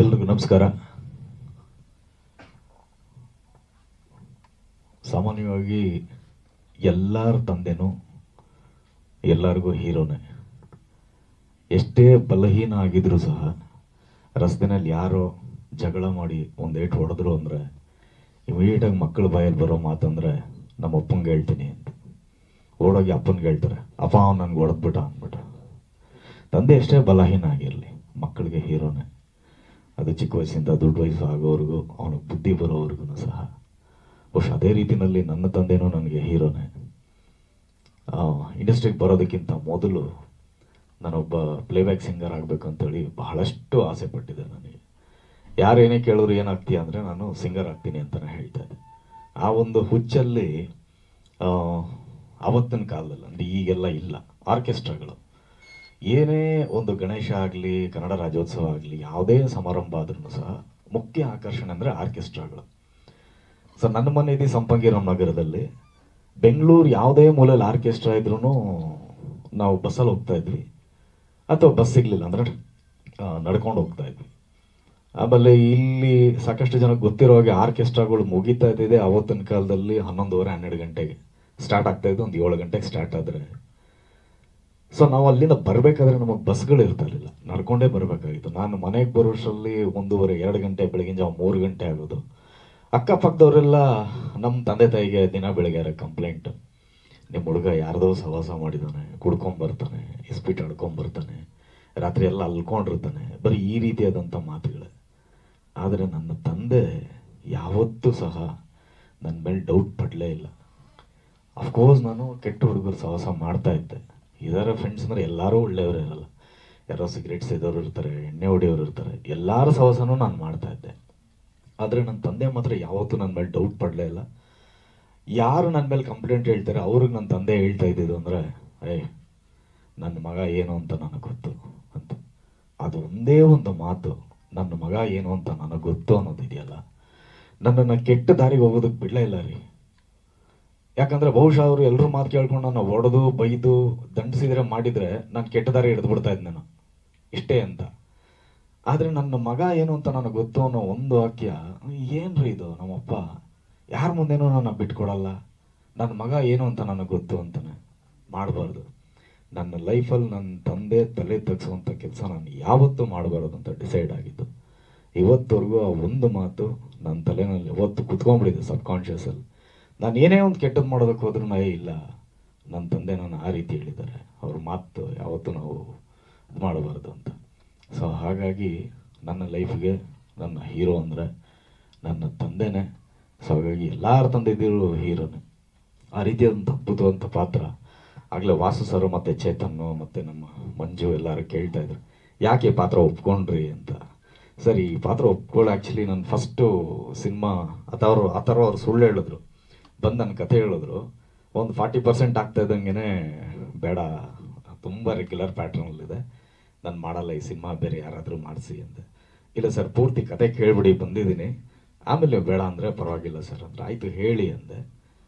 ಎಲ್ರಿಗೂ ನಮಸ್ಕಾರ. ಸಾಮಾನ್ಯವಾಗಿ ಎಲ್ಲರ ತಂದೆನೂ ಎಲ್ಲರಿಗೂ ಹೀರೋನೇ. ಎಷ್ಟೇ ಬಲಹೀನ ಆಗಿದ್ರು ಸಹ ರಸ್ತೆನಲ್ಲಿ ಯಾರೋ ಜಗಳ ಮಾಡಿ ಒಂದೇಟು ಹೊಡೆದ್ರು ಅಂದರೆ ಇಮಿಡಿಯೇಟಾಗಿ ಮಕ್ಕಳ ಬಾಯಲ್ಲಿ ಬರೋ ಮಾತಂದರೆ ನಮ್ಮ ಅಪ್ಪಂಗೆ ಹೇಳ್ತೀನಿ ಅಂತ ಓಡೋಗಿ ಅಪ್ಪನಿಗೆ ಹೇಳ್ತಾರೆ, ಅಪ್ಪ ಅವ್ನು ನನಗೆ ಹೊಡೆದ್ಬಿಟ್ಟ ಅಂದ್ಬಿಟ್ಟು. ತಂದೆ ಎಷ್ಟೇ ಬಲಹೀನ ಆಗಿರಲಿ ಮಕ್ಕಳಿಗೆ ಹೀರೋನೇ. ಅದು ಚಿಕ್ಕ ವಯಸ್ಸಿಂದ ದೊಡ್ಡ ವಯಸ್ಸು ಆಗೋವರೆಗೂ ಅವನಿಗೆ ಬುದ್ಧಿ ಬರೋವರೆಗೂ ಸಹ. ಬಹುಶಃ ಅದೇ ರೀತಿಯಲ್ಲಿ ನನ್ನ ತಂದೆನೂ ನನಗೆ ಹೀರೋನೇ. ಇಂಡಸ್ಟ್ರಿಗೆ ಬರೋದಕ್ಕಿಂತ ಮೊದಲು ನಾನೊಬ್ಬ ಪ್ಲೇಬ್ಯಾಕ್ ಸಿಂಗರ್ ಆಗಬೇಕು ಅಂತೇಳಿ ಬಹಳಷ್ಟು ಆಸೆ ಪಟ್ಟಿದ್ದೆ. ನನಗೆ ಯಾರೇನೇ ಕೇಳೋರು ಏನಾಗ್ತೀಯ ಅಂದರೆ ನಾನು ಸಿಂಗರ್ ಆಗ್ತೀನಿ ಅಂತಲೇ ಹೇಳ್ತಾ ಇದ್ದೆ. ಆ ಒಂದು ಹುಚ್ಚಲ್ಲಿ ಆವತ್ತಿನ ಕಾಲದಲ್ಲಿ ಅಂದರೆ ಈಗೆಲ್ಲ ಇಲ್ಲ ಆರ್ಕೆಸ್ಟ್ರಾಗಳು. ಏನೇ ಒಂದು ಗಣೇಶ ಆಗಲಿ ಕನ್ನಡ ರಾಜ್ಯೋತ್ಸವ ಆಗಲಿ ಯಾವುದೇ ಸಮಾರಂಭ ಆದ್ರೂ ಸಹ ಮುಖ್ಯ ಆಕರ್ಷಣೆ ಅಂದರೆ ಆರ್ಕೆಸ್ಟ್ರಾಗಳು. ಸೊ ನನ್ನ ಮನೆ ಇದೆ ಸಂಪಂಗಿರಾಮ್ ನಗರದಲ್ಲಿ. ಬೆಂಗಳೂರು ಯಾವುದೇ ಮೂಲೆಯಲ್ಲಿ ಆರ್ಕೆಸ್ಟ್ರಾ ಇದ್ರೂ ನಾವು ಬಸ್ಸಲ್ಲಿ ಹೋಗ್ತಾ ಇದ್ವಿ, ಅಥವಾ ಬಸ್ ಸಿಗಲಿಲ್ಲ ಅಂದರೆ ನಡ್ಕೊಂಡು ಹೋಗ್ತಾ ಇದ್ವಿ. ಆಮೇಲೆ ಇಲ್ಲಿ ಸಾಕಷ್ಟು ಜನಕ್ಕೆ ಗೊತ್ತಿರೋ ಹಾಗೆ ಆರ್ಕೆಸ್ಟ್ರಾಗಳು ಮುಗಿತಾ ಇದ್ದಿದೆ ಆವತ್ತಿನ ಕಾಲದಲ್ಲಿ 11:30 12 ಗಂಟೆಗೆ ಸ್ಟಾರ್ಟ್ ಆಗ್ತಾಯಿದ್ದು. ಒಂದು 7 ಗಂಟೆಗೆ ಸ್ಟಾರ್ಟ್ ಆದರೆ ಸೊ ನಾವು ಅಲ್ಲಿಂದ ಬರಬೇಕಾದ್ರೆ ನಮಗೆ ಬಸ್ಗಳು ಇರ್ತಾ ಇರಲಿಲ್ಲ, ನಡ್ಕೊಂಡೇ ಬರಬೇಕಾಗಿತ್ತು. ನಾನು ಮನೆಗೆ ಬರೋಷ್ಟರಲ್ಲಿ 1:30 2 ಗಂಟೆ, ಬೆಳಗಿನ ಜಾವ 3 ಗಂಟೆ ಆಗೋದು. ಅಕ್ಕಪಕ್ಕದವರೆಲ್ಲ ನಮ್ಮ ತಂದೆ ತಾಯಿಗೆ ದಿನ ಬೆಳಗ್ಗೆ ಕಂಪ್ಲೇಂಟ್, ನಿಮ್ಮ ಹುಡುಗ ಯಾರ್ದೋ ಸಹವಾಸ ಮಾಡಿದ್ದಾನೆ, ಕುಡ್ಕೊಂಬರ್ತಾನೆ, ಇಸ್ಪೀಟ್ ಆಡ್ಕೊಂಬರ್ತಾನೆ, ರಾತ್ರಿ ಎಲ್ಲ ಅಲ್ಕೊಂಡಿರ್ತಾನೆ, ಬರೀ ಈ ರೀತಿಯಾದಂಥ ಮಾತುಗಳೇ. ಆದರೆ ನನ್ನ ತಂದೆ ಯಾವತ್ತೂ ಸಹ ನನ್ನ ಮೇಲೆ ಡೌಟ್ ಪಡಲೇ ಇಲ್ಲ. ಅಫ್ಕೋರ್ಸ್ ನಾನು ಕೆಟ್ಟ ಹುಡುಗರು ಸಹವಾಸ ಮಾಡ್ತಾ ಇದ್ದೆ. ಇದರ ಫ್ರೆಂಡ್ಸ್ ಅಂದರೆ ಎಲ್ಲರೂ ಒಳ್ಳೆಯವರು ಇರಲ್ಲ, ಯಾರೋ ಸಿಗರೇಟ್ ಸೇದೋರು ಇರ್ತಾರೆ, ಎಣ್ಣೆ ಹೊಡೆಯೋರು ಇರ್ತಾರೆ, ಎಲ್ಲರ ಸಹವಾಸನೂ ನಾನು ಮಾಡ್ತಾ ಇದ್ದೆ. ಆದರೆ ನನ್ನ ತಂದೆ ಮಾತ್ರ ಯಾವತ್ತೂ ನನ್ನ ಮೇಲೆ ಡೌಟ್ ಪಡಲೇ ಇಲ್ಲ. ಯಾರು ನನ್ನ ಮೇಲೆ ಕಂಪ್ಲೇಂಟ್ ಹೇಳ್ತಾರೆ ಅವ್ರಿಗೆ ನನ್ನ ತಂದೆ ಹೇಳ್ತಾ ಇದ್ದಿದ್ದು ಅಂದರೆ, ನನ್ನ ಮಗ ಏನು ಅಂತ ನನಗೆ ಗೊತ್ತು ಅಂತ. ಅದು ಒಂದೇ ಒಂದು ಮಾತು, ನನ್ನ ಮಗ ಏನು ಅಂತ ನನಗೆ ಗೊತ್ತು ಅನ್ನೋದಿದೆಯಲ್ಲ, ನನ್ನನ್ನು ಕೆಟ್ಟ ದಾರಿಗೆ ಹೋಗೋದಕ್ಕೆ ಬಿಡಲೇ ಇಲ್ಲ ರೀ. ಯಾಕಂದರೆ ಬಹುಶಃ ಅವರು ಎಲ್ಲರೂ ಮಾತು ಕೇಳ್ಕೊಂಡು ನಾನು ಹೊಡೆದು ಬೈದು ದಂಡಿಸಿದ್ರೆ ಮಾಡಿದರೆ ನಾನು ಕೆಟ್ಟ ದಾರಿ ಹಿಡಿದು ಬಿಡ್ತಾ ಇದ್ದೆ ನಾನು ಇಷ್ಟೇ ಅಂತ. ಆದರೆ ನನ್ನ ಮಗ ಏನು ಅಂತ ನನಗೆ ಗೊತ್ತು ಅನ್ನೋ ಒಂದು ವಾಕ್ಯ, ಏನ್ರಿ ಇದು, ನಮ್ಮಪ್ಪ ಯಾರ ಮುಂದೇನೂ ನನ್ನ ಬಿಟ್ಕೊಡಲ್ಲ, ನನ್ನ ಮಗ ಏನು ಅಂತ ನನಗೆ ಗೊತ್ತು ಅಂತಾನೆ ಮಾಡಬಾರ್ದು. ನನ್ನ ಲೈಫಲ್ಲಿ ನನ್ನ ತಂದೆ ತಲೆ ತಗ್ಸುವಂಥ ಕೆಲಸ ನಾನು ಯಾವತ್ತೂ ಮಾಡಬಾರ್ದು ಅಂತ ಡಿಸೈಡ್ ಆಗಿದ್ದು. ಇವತ್ತವರೆಗೂ ಆ ಒಂದು ಮಾತು ನನ್ನ ತಲೆನಲ್ಲಿ ಯಾವತ್ತು ಕುತ್ಕೊಂಡ್ಬಿಟ್ಟಿದೆ ಸಬ್ಕಾನ್ಷಿಯಸಲ್ಲಿ. ನಾನು ಏನೇ ಒಂದು ಕೆಟ್ಟದ್ದು ಮಾಡೋದಕ್ಕೆ ಹೋದ್ರೂ ಇಲ್ಲ, ನನ್ನ ತಂದೆ ನಾನು ಆ ರೀತಿ ಹೇಳಿದ್ದಾರೆ, ಅವ್ರ ಮಾತು ಯಾವತ್ತೂ ನಾವು ಇದು ಮಾಡಬಾರ್ದು ಅಂತ. ಸೊ ಹಾಗಾಗಿ ನನ್ನ ಲೈಫ್ಗೆ ನನ್ನ ಹೀರೋ ಅಂದರೆ ನನ್ನ ತಂದೆನೇ. ಸೊ ಹಾಗಾಗಿ ಎಲ್ಲರ ತಂದೆದಿರು ಹೀರೋನೇ. ಆ ರೀತಿಯಾದಂಥ ಅದ್ಭುತವಂಥ ಪಾತ್ರ. ಆಗಲೇ ವಾಸು ಸರ್ ಮತ್ತು ಚೇತನ್ನು ಮತ್ತು ನಮ್ಮ ಮಂಜು ಎಲ್ಲರೂ ಕೇಳ್ತಾ ಇದ್ರು, ಯಾಕೆ ಈ ಪಾತ್ರ ಒಪ್ಕೊಂಡ್ರಿ ಅಂತ. ಸರಿ, ಈ ಪಾತ್ರ ಒಪ್ಕೊಳ್ಳಿ ಆ್ಯಕ್ಚುಲಿ ನನ್ನ ಫಸ್ಟು ಸಿನಿಮಾ ಆ ಥರ ಅವ್ರು ಸುಳ್ಳು ಹೇಳಿದ್ರು, ಬಂದು ನನ್ನ ಕಥೆ ಹೇಳಿದ್ರು. ಒಂದು 40% ಆಗ್ತಾ ಇದ್ದಂಗೆ ಬೇಡ, ತುಂಬ ರೆಗ್ಯುಲರ್ ಪ್ಯಾಟ್ರನಲ್ಲಿದೆ, ನಾನು ಮಾಡಲ್ಲ ಈ ಸಿನಿಮಾ, ಬೇರೆ ಯಾರಾದರೂ ಮಾಡಿಸಿ ಅಂದೆ. ಇಲ್ಲ ಸರ್, ಪೂರ್ತಿ ಕತೆ ಕೇಳಿಬಿಡಿ ಬಂದಿದ್ದೀನಿ, ಆಮೇಲೆ ಬೇಡ ಅಂದರೆ ಪರವಾಗಿಲ್ಲ ಸರ್ ಅಂದರೆ ಆಯಿತು ಹೇಳಿ ಅಂದೆ.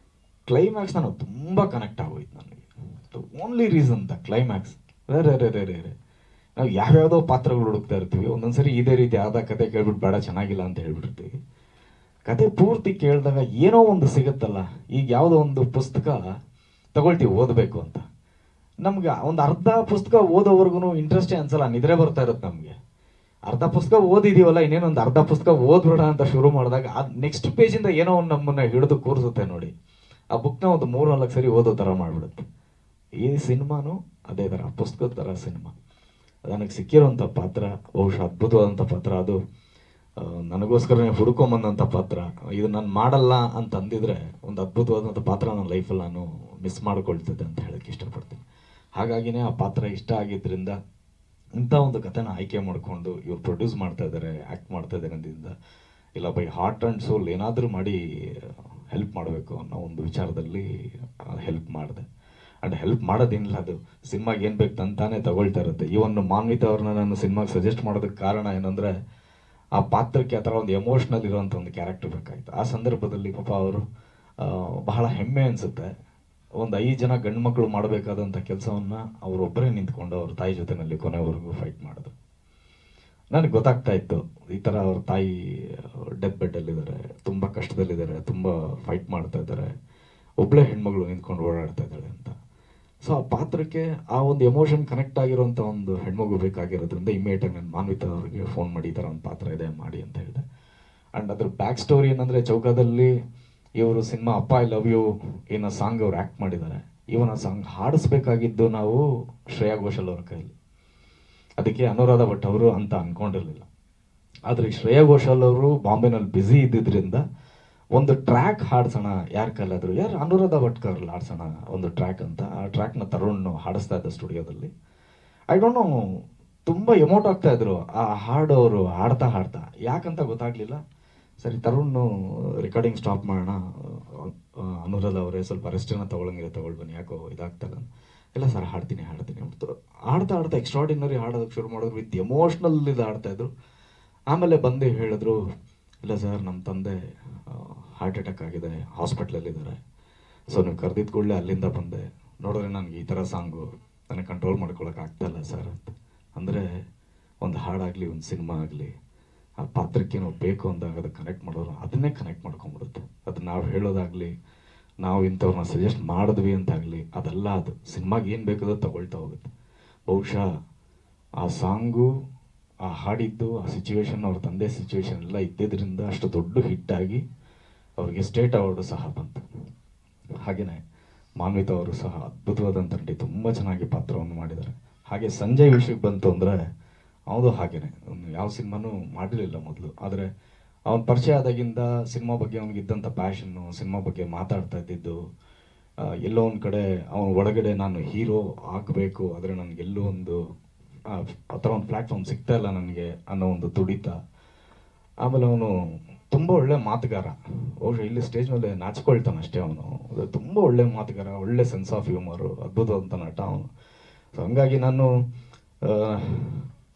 ಕ್ಲೈಮ್ಯಾಕ್ಸ್ ನನಗೆ ತುಂಬ ಕನೆಕ್ಟ್ ಆಗೋಯ್ತು ನನಗೆ. Only reason the climax. ರೇ ನಾವು ಯಾವ್ಯಾವುದೋ ಪಾತ್ರಗಳು ಹುಡುಕ್ತಾ ಇರ್ತೀವಿ, ಒಂದೊಂದು ಸರಿ ಇದೇ ರೀತಿ ಆದ ಕತೆ ಕೇಳ್ಬಿಟ್ಟು ಬೇಡ ಚೆನ್ನಾಗಿಲ್ಲ ಅಂತ ಹೇಳ್ಬಿಟ್ಟಿರ್ತೀವಿ. ಕತೆ ಪೂರ್ತಿ ಕೇಳಿದಾಗ ಏನೋ ಒಂದು ಸಿಗುತ್ತಲ್ಲ. ಈಗ ಯಾವುದೋ ಒಂದು ಪುಸ್ತಕ ತಗೊಳ್ತೀವಿ ಓದಬೇಕು ಅಂತ, ನಮ್ಗೆ ಒಂದು ಅರ್ಧ ಪುಸ್ತಕ ಓದೋವರೆಗೂ ಇಂಟ್ರೆಸ್ಟೇ ಅನ್ಸಲ್ಲ, ನಿದ್ರೆ ಬರ್ತಾ ಇರುತ್ತೆ ನಮಗೆ. ಅರ್ಧ ಪುಸ್ತಕ ಓದಿದೀವಲ್ಲ, ಇನ್ನೇನೊಂದು ಅರ್ಧ ಪುಸ್ತಕ ಓದ್ಬೇಡ ಅಂತ ಶುರು ಮಾಡಿದಾಗ ಅದು ನೆಕ್ಸ್ಟ್ ಪೇಜಿಂದ ಏನೋ ಒಂದು ನಮ್ಮನ್ನು ಹಿಡಿದು ಕೂರಿಸುತ್ತೆ ನೋಡಿ. ಆ ಬುಕ್ನ ಒಂದು 3-4 ಸರಿ ಓದೋ ಥರ ಮಾಡಿಬಿಡುತ್ತೆ. ಈ ಸಿನಿಮಾನು ಅದೇ ಥರ, ಪುಸ್ತಕದ ಥರ ಸಿನಿಮಾ. ನನಗೆ ಸಿಕ್ಕಿರೋಂಥ ಪಾತ್ರ ಬಹುಶಃ ಅದ್ಭುತವಾದಂಥ ಪಾತ್ರ. ಅದು ನನಗೋಸ್ಕರನೇ ಹುಡ್ಕೊಂಬಂದಂಥ ಪಾತ್ರ. ಇದು ನಾನು ಮಾಡಲ್ಲ ಅಂತ ಅಂದಿದ್ರೆ ಒಂದು ಅದ್ಭುತವಾದಂಥ ಪಾತ್ರ ನನ್ನ ಲೈಫಲ್ಲಿ ನಾನು ಮಿಸ್ ಮಾಡ್ಕೊಳ್ತಿದ್ದೆ ಅಂತ ಹೇಳೋಕ್ಕೆ ಇಷ್ಟಪಡ್ತೀನಿ. ಹಾಗಾಗಿನೇ ಆ ಪಾತ್ರ ಇಷ್ಟ ಆಗಿದ್ದರಿಂದ ಇಂಥ ಒಂದು ಕಥೆನ ಆಯ್ಕೆ ಮಾಡಿಕೊಂಡು ಇವ್ರು ಪ್ರೊಡ್ಯೂಸ್ ಮಾಡ್ತಾ ಇದ್ದಾರೆ, ಆ್ಯಕ್ಟ್ ಮಾಡ್ತಾ ಇದ್ದಾರೆ ಅಂದಿದ್ದ ಇಲ್ಲ ಬೈ ಹಾರ್ಟ್ ಆ್ಯಂಡ್ ಸೋಲ್ ಏನಾದರೂ ಮಾಡಿ ಹೆಲ್ಪ್ ಮಾಡಬೇಕು ಅನ್ನೋ ಒಂದು ವಿಚಾರದಲ್ಲಿ ಹೆಲ್ಪ್ ಮಾಡಿದೆ. ಆ್ಯಂಡ್ ಹೆಲ್ಪ್ ಮಾಡೋದೇನಿಲ್ಲ, ಅದು ಸಿನಿಮಾಗೆ ಏನು ಬೇಕು ತಂತಾನೇ ತಗೊಳ್ತಾ ಇರುತ್ತೆ. ಈವನ್ ಮಾನ್ವಿತಾ ಅವ್ರನ್ನ ನಾನು ಸಿನಿಮಾಗೆ ಸಜೆಸ್ಟ್ ಮಾಡೋದಕ್ಕೆ ಕಾರಣ ಏನಂದರೆ, ಆ ಪಾತ್ರಕ್ಕೆ ಆ ಥರ ಒಂದು ಎಮೋಷ್ನಲ್ ಇರೋವಂಥ ಒಂದು ಕ್ಯಾರೆಕ್ಟರ್ ಬೇಕಾಗಿತ್ತು. ಆ ಸಂದರ್ಭದಲ್ಲಿ ಪಾಪ ಅವರು ಬಹಳ ಹೆಮ್ಮೆ ಅನಿಸುತ್ತೆ. ಒಂದು 5 ಜನ ಗಂಡು ಮಕ್ಕಳು ಮಾಡಬೇಕಾದಂಥ ಕೆಲಸವನ್ನು ಅವರೊಬ್ಬರೇ ನಿಂತ್ಕೊಂಡು ಅವ್ರ ತಾಯಿ ಜೊತೆಯಲ್ಲಿ ಕೊನೆವರೆಗೂ ಫೈಟ್ ಮಾಡಿದ್ರು. ನನಗೆ ಗೊತ್ತಾಗ್ತಾ ಇತ್ತು ಈ ಥರ ಅವ್ರ ತಾಯಿ ಡೆತ್ ಬೆಡ್ಡಲ್ಲಿದ್ದಾರೆ, ತುಂಬ ಕಷ್ಟದಲ್ಲಿದ್ದಾರೆ, ತುಂಬ ಫೈಟ್ ಮಾಡ್ತಾ ಇದ್ದಾರೆ, ಒಬ್ಬಳೇ ಹೆಣ್ಮಗಳು ನಿಂತ್ಕೊಂಡು ಓಡಾಡ್ತಾ ಇದ್ದಾಳೆ ಅಂತ. ಸೊ ಆ ಪಾತ್ರಕ್ಕೆ ಆ ಒಂದು ಎಮೋಷನ್ ಕನೆಕ್ಟ್ ಆಗಿರೋಂಥ ಒಂದು ಹೆಣ್ಮಗು ಬೇಕಾಗಿರೋದ್ರಿಂದ ಇಮಿಡಿಯೇಟಾಗಿ ನಾನು ಮಾನ್ವಿತಾ ಅವ್ರಿಗೆ ಫೋನ್ ಮಾಡಿ ಈ ಥರ ಒಂದು ಪಾತ್ರ ಇದೆ ಮಾಡಿ ಅಂತ ಹೇಳಿದೆ. ಆ್ಯಂಡ್ ಅದ್ರ ಬ್ಯಾಕ್ ಸ್ಟೋರಿ ಏನಂದರೆ, ಚೌಕದಲ್ಲಿ ಇವರು ಸಿನಿಮಾ ಅಪ್ಪ ಐ ಲವ್ ಯು ಏನೋ ಸಾಂಗ್ ಅವ್ರು ಆ್ಯಕ್ಟ್ ಮಾಡಿದ್ದಾರೆ. ಇವನ ಸಾಂಗ್ ಹಾಡಿಸ್ಬೇಕಾಗಿದ್ದು ನಾವು ಶ್ರೇಯಾ ಘೋಷಾಲ್ ಅವ್ರ ಕೈಯಲ್ಲಿ. ಅದಕ್ಕೆ ಅನುರಾಧ ಭಟ್ ಅವರು ಅಂತ ಅಂದ್ಕೊಂಡಿರಲಿಲ್ಲ. ಆದರೆ ಶ್ರೇಯಾ ಘೋಷಾಲ್ ಅವರು ಬಾಂಬೆನಲ್ಲಿ ಬ್ಯುಸಿ ಇದ್ದಿದ್ದರಿಂದ ಒಂದು ಟ್ರ್ಯಾಕ್ ಹಾಡ್ಸೋಣ ಯಾರ ಕೈಲಾದ್ರು, ಯಾರು ಅನುರಾಧ ಭಟ್ಕರ್ಲಿ ಹಾಡ್ಸೋಣ ಒಂದು ಟ್ರ್ಯಾಕ್ ಅಂತ. ಆ ಟ್ರ್ಯಾಕ್ನ ತರುಣ್ ಹಾಡಿಸ್ತಾ ಇದ್ದ ಸ್ಟುಡಿಯೋದಲ್ಲಿ. ಐ ಡೋಂಟ್ ನೋ, ತುಂಬ ಎಮೋಟ್ ಆಗ್ತಾ ಇದ್ರು ಆ ಹಾಡು ಅವರು ಹಾಡ್ತಾ ಯಾಕಂತ ಗೊತ್ತಾಗ್ಲಿಲ್ಲ. ಸರಿ ತರುಣ್ ರೆಕಾರ್ಡಿಂಗ್ ಸ್ಟಾಪ್ ಮಾಡೋಣ, ಅನುರಾಧ ಅವರೇ ಸ್ವಲ್ಪ ರೆಸ್ಟನ್ನು ತಗೊಳಂಗಿಲ್ಲ, ಬನ್ನಿ, ಯಾಕೋ ಇದಾಗ್ತಲ್ಲ. ಇಲ್ಲ ಸರ್ ಹಾಡ್ತೀನಿ ಅಂತ ಹಾಡ್ತಾ ಎಕ್ಸ್ಟ್ರಾರ್ಡಿನರಿ ಹಾಡೋದಕ್ಕೆ ಶುರು ಮಾಡಿದ್ರು. ವಿತ್ ಎಮೋಷ್ನಲ್ ಇದು ಹಾಡ್ತಾಯಿದ್ರು. ಆಮೇಲೆ ಬಂದು ಹೇಳಿದ್ರು, ಇಲ್ಲ ಸರ್ ನಮ್ಮ ತಂದೆ ಹಾರ್ಟ್ ಅಟ್ಯಾಕ್ ಆಗಿದೆ, ಹಾಸ್ಪಿಟ್ಲಲ್ಲಿದ್ದಾರೆ, ಸೊ ನೀವು ಕರೆದಿದ್ದ ಕೂಡಲೇ ಅಲ್ಲಿಂದ ಬಂದೆ, ನೋಡಿದ್ರೆ ನನಗೆ ಈ ಥರ ಸಾಂಗು ನನಗೆ ಕಂಟ್ರೋಲ್ ಮಾಡ್ಕೊಳಕ್ಕೆ ಆಗ್ತಾಯಿಲ್ಲ ಸರ್ ಅಂತ. ಅಂದರೆ ಒಂದು ಹಾಡಾಗಲಿ ಒಂದು ಸಿನಿಮಾ ಆಗಲಿ ಆ ಪಾತ್ರಕ್ಕೇನೋ ಬೇಕು ಅಂದಾಗ ಅದಕ್ಕೆ ಕನೆಕ್ಟ್ ಮಾಡೋರು ಅದನ್ನೇ ಕನೆಕ್ಟ್ ಮಾಡ್ಕೊಂಬಿಡುತ್ತೆ. ಅದು ನಾವು ಹೇಳೋದಾಗಲಿ, ನಾವು ಇಂಥವ್ರನ್ನ ಸಜೆಸ್ಟ್ ಮಾಡಿದ್ವಿ ಅಂತಾಗಲಿ, ಅದೆಲ್ಲ ಅದು ಸಿನಿಮಾಗೆ ಏನು ಬೇಕದೋ ತಗೊಳ್ತಾ ಹೋಗುತ್ತೆ. ಬಹುಶಃ ಆ ಸಾಂಗು, ಆ ಹಾಡಿದ್ದು, ಆ ಸಿಚುವೇಶನ್, ಅವ್ರ ತಂದೆ ಸಿಚುವೇಶನ್ ಎಲ್ಲ ಇದ್ದಿದ್ದರಿಂದ ಅಷ್ಟು ದೊಡ್ಡ ಹಿಟ್ಟಾಗಿ ಅವ್ರಿಗೆ ಸ್ಟೇಟ್ ಅವಾರ್ಡು ಸಹ ಬಂತು. ಹಾಗೆಯೇ ಮಾನ್ವಿತಾ ಅವರು ಸಹ ಅದ್ಭುತವಾದಂಥ ನಟಿ, ತುಂಬ ಚೆನ್ನಾಗಿ ಪಾತ್ರವನ್ನು ಮಾಡಿದ್ದಾರೆ. ಹಾಗೆ ಸಂಜಯ್ ವಿಷಯಕ್ಕೆ ಬಂತು ಅಂದರೆ ಅವನು ಹಾಗೇನೆ, ಯಾವ ಸಿನಿಮಾನೂ ಮಾಡಿರಲಿಲ್ಲ ಮೊದಲು. ಆದರೆ ಅವನ ಪರಿಚಯ ಆದಾಗಿಂದ ಸಿನಿಮಾ ಬಗ್ಗೆ ಅವನಿಗಿದ್ದಂಥ ಪ್ಯಾಷನ್ನು, ಸಿನಿಮಾ ಬಗ್ಗೆ ಮಾತಾಡ್ತಾ ಇದ್ದಿದ್ದು, ಎಲ್ಲೋ ಒಂದು ಕಡೆ ಅವನ ಒಳಗಡೆ ನಾನು ಹೀರೋ ಆಗಬೇಕು, ಆದರೆ ನನಗೆಲ್ಲೂ ಒಂದು ಆ ಥರ ಒಂದು ಪ್ಲ್ಯಾಟ್ಫಾರ್ಮ್ ಸಿಗ್ತಾ ಇಲ್ಲ ನನಗೆ ಅನ್ನೋ ಒಂದು ತುಡಿತ. ಆಮೇಲೆ ಅವನು ತುಂಬ ಒಳ್ಳೆ ಮಾತುಗಾರ. ಬಹುಶಃ ಇಲ್ಲಿ ಸ್ಟೇಜ್ ಮೇಲೆ ನಾಚಿಕೊಳ್ತಾನೆ ಅಷ್ಟೇ. ಅವನು ತುಂಬ ಒಳ್ಳೆ ಮಾತುಗಾರ, ಒಳ್ಳೆ ಸೆನ್ಸ್ ಆಫ್ ಹ್ಯೂಮರು, ಅದ್ಭುತವಾದಂಥ ನಟ ಅವನು. ಸೊ ಹಂಗಾಗಿ ನಾನು